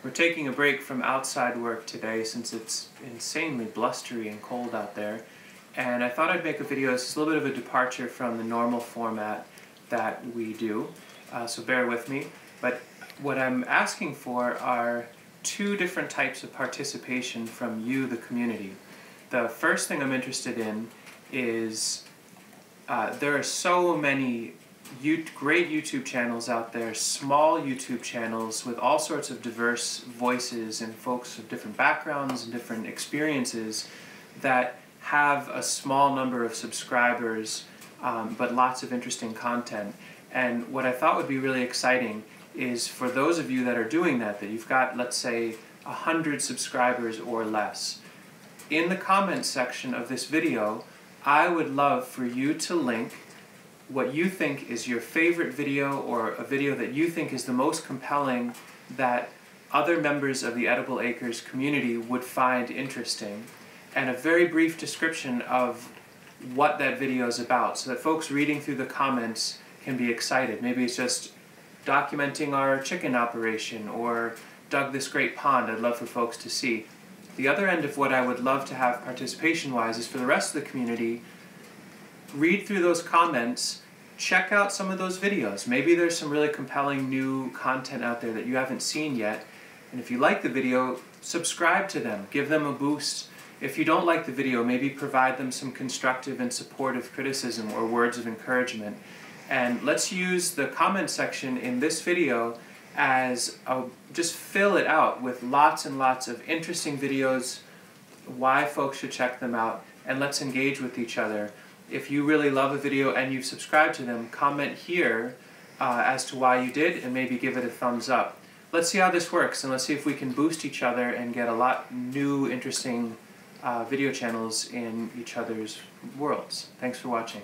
We're taking a break from outside work today since it's insanely blustery and cold out there, and I thought I'd make a video. This is a little bit of a departure from the normal format that we do, so bear with me. But what I'm asking for are two different types of participation from you, the community. The first thing I'm interested in is there are so many great YouTube channels out there, small YouTube channels with all sorts of diverse voices and folks of different backgrounds and different experiences that have a small number of subscribers, but lots of interesting content. And what I thought would be really exciting is for those of you that are doing that you've got, let's say, 100 subscribers or less. In the comments section of this video, I would love for you to link what you think is your favorite video, or a video that you think is the most compelling that other members of the Edible Acres community would find interesting, and a very brief description of what that video is about so that folks reading through the comments can be excited. Maybe it's just documenting our chicken operation or dug this great pond I'd love for folks to see. The other end of what I would love to have participation-wise is for the rest of the community, read through those comments, check out some of those videos. Maybe there's some really compelling new content out there that you haven't seen yet, and if you like the video, subscribe to them, give them a boost. If you don't like the video, maybe provide them some constructive and supportive criticism or words of encouragement. And let's use the comment section in this video as just fill it out with lots and lots of interesting videos, why folks should check them out, and let's engage with each other. If you really love a video and you've subscribed to them, comment here as to why you did, and maybe give it a thumbs up. Let's see how this works, and let's see if we can boost each other and get a lot new, interesting video channels in each other's worlds. Thanks for watching.